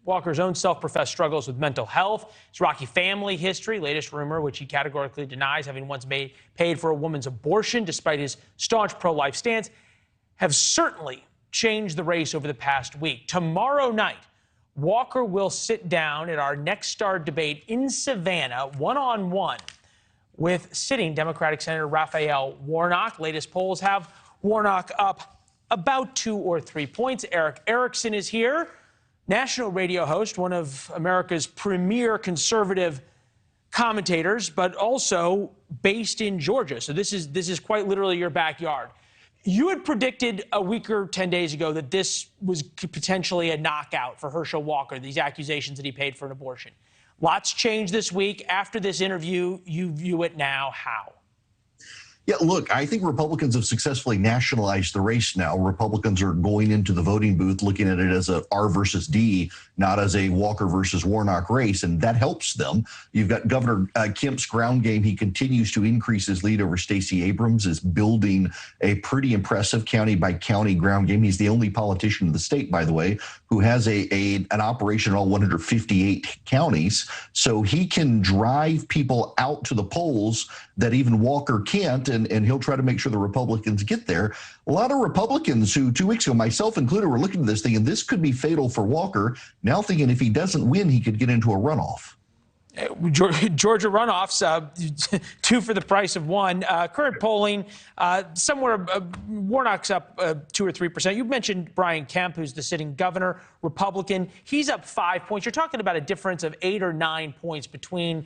Walker's own self-professed struggles with mental health, his rocky family history, latest rumor, which he categorically denies having once paid for a woman's abortion despite his staunch pro-life stance, have certainly changed the race over the past week. Tomorrow night, Walker will sit down at our Next Star debate in Savannah, one-on-one, with sitting Democratic Senator Raphael Warnock. Latest polls have Warnock up about 2 or 3 points. Erick Erickson is here, national radio host, one of America's premier conservative commentators, but also based in Georgia. So this is quite literally your backyard. You had predicted a week or 10 days ago that this was potentially a knockout for Herschel Walker, these accusations that he paid for an abortion. Lots changed this week. After this interview, you view it now how? Yeah, look, I think Republicans have successfully nationalized the race now. Republicans are going into the voting booth looking at it as a R versus D, not as a Walker versus Warnock race, and that helps them. You've got Governor Kemp's ground game. He continues to increase his lead over Stacey Abrams, is building a pretty impressive county-by-county ground game. He's the only politician in the state, by the way, who has an operation in all 158 counties. So he can drive people out to the polls that even Walker can't, and he'll try to make sure the Republicans get there. A lot of Republicans who 2 weeks ago, myself included, were looking at this thing, and this could be fatal for Walker, now thinking if he doesn't win, he could get into a runoff. Georgia runoffs, 2 for the price of 1. Current polling, somewhere Warnock's up 2 or 3%. You mentioned Brian Kemp, who's the sitting governor, Republican. He's up 5 points. You're talking about a difference of 8 or 9 points between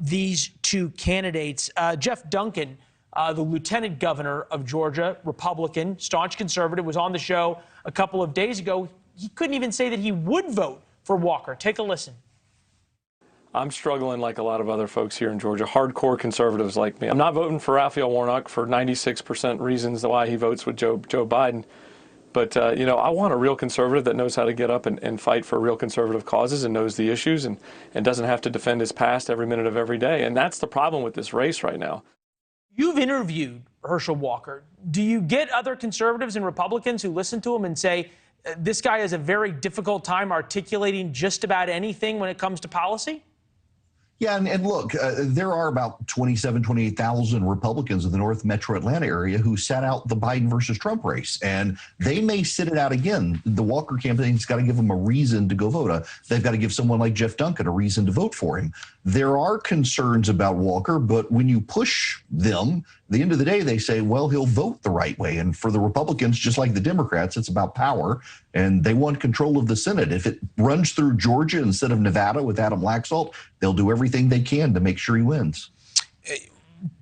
these two candidates. Jeff Duncan, the lieutenant governor of Georgia, Republican, staunch conservative, was on the show a couple of days ago. He couldn't even say that he would vote for Walker. Take a listen. I'm struggling like a lot of other folks here in Georgia, hardcore conservatives like me. I'm not voting for Raphael Warnock for 96% reasons why he votes with Joe Biden. But, I want a real conservative that knows how to get up and fight for real conservative causes and knows the issues and doesn't have to defend his past every minute of every day. And that's the problem with this race right now. You've interviewed Herschel Walker. Do you get other conservatives and Republicans who listen to him and say, this guy has a very difficult time articulating just about anything when it comes to policy? Yeah, and look, there are about 28,000 Republicans in the North Metro Atlanta area who sat out the Biden versus Trump race, and they may sit it out again. The Walker campaign's got to give them a reason to go vote. They've got to give someone like Jeff Duncan a reason to vote for him. There are concerns about Walker, but when you push them, at the end of the day, they say, well, he'll vote the right way. And for the Republicans, just like the Democrats, it's about power, and they want control of the Senate. If it runs through Georgia instead of Nevada with Adam Laxalt, they'll do everything they can to make sure he wins.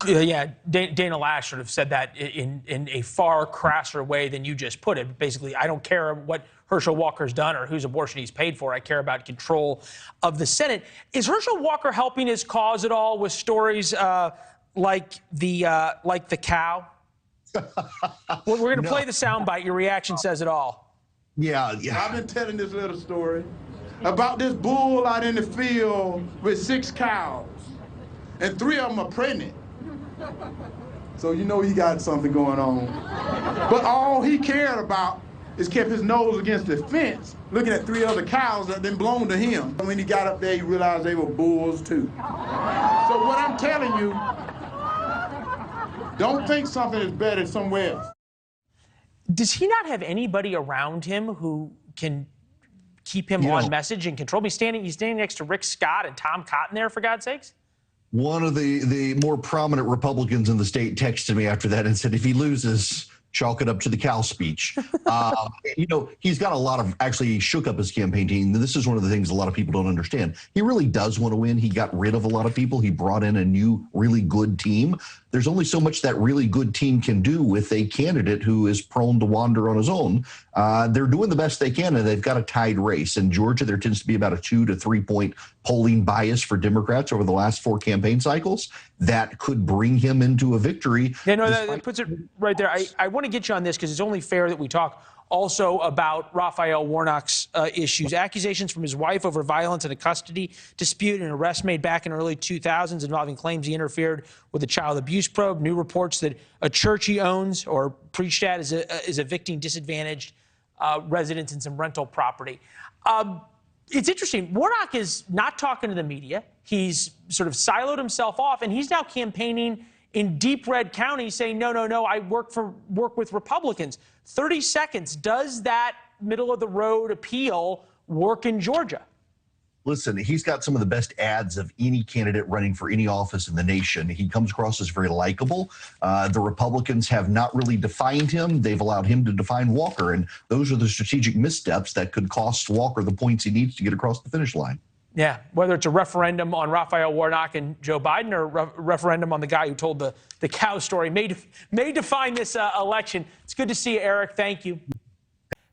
Yeah, Dana Lash sort of said that in a far crasser way than you just put it. Basically, I don't care what Herschel Walker's done or whose abortion he's paid for. I care about control of the Senate. Is Herschel Walker helping his cause at all with stories like the cow? We're going to play the soundbite. Your reaction says it all. Yeah. I've been telling this little story about this bull out in the field with 6 cows, and 3 of them are pregnant. So you know he got something going on. But all he cared about is kept his nose against the fence, looking at 3 other cows that then belonged to him. And when he got up there, he realized they were bulls too. So what I'm telling you, don't think something is better somewhere else. Does he not have anybody around him who can keep him on message and control? He's standing next to Rick Scott and Tom Cotton there, for God's sakes. One of the more prominent Republicans in the state texted me after that and said, if he loses, chalk it up to the cow speech. He's got a lot of, actually, he shook up his campaign team. This is one of the things a lot of people don't understand. He really does want to win. He got rid of a lot of people. He brought in a new, really good team. There's only so much that really good team can do with a candidate who is prone to wander on his own. They're doing the best they can, and they've got a tied race. In Georgia, there tends to be about a 2 to 3 point polling bias for Democrats over the last 4 campaign cycles. That could bring him into a victory. Yeah, no, that puts it right there. I want to get you on this because it's only fair that we talk also about Raphael Warnock's issues. Accusations from his wife over violence in a custody dispute, an arrest made back in early 2000s involving claims he interfered with a child abuse probe. New reports that a church he owns or preached at is evicting disadvantaged residents in some rental property. It's interesting. Warnock is not talking to the media. He's sort of siloed himself off, and he's now campaigning in deep red counties saying, no, I work with Republicans. 30 seconds. Does that middle-of-the-road appeal work in Georgia? Listen, he's got some of the best ads of any candidate running for any office in the nation. He comes across as very likable. The Republicans have not really defined him. They've allowed him to define Walker, and those are the strategic missteps that could cost Walker the points he needs to get across the finish line. Yeah, whether it's a referendum on Raphael Warnock and Joe Biden or a referendum on the guy who told the cow story may define this election. It's good to see you, Eric. Thank you.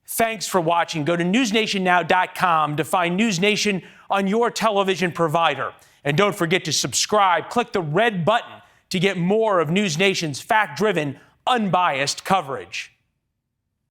Thanks for watching. Go to newsnationnow.com to find NewsNation on your television provider. And don't forget to subscribe. Click the red button to get more of NewsNation's fact-driven, unbiased coverage.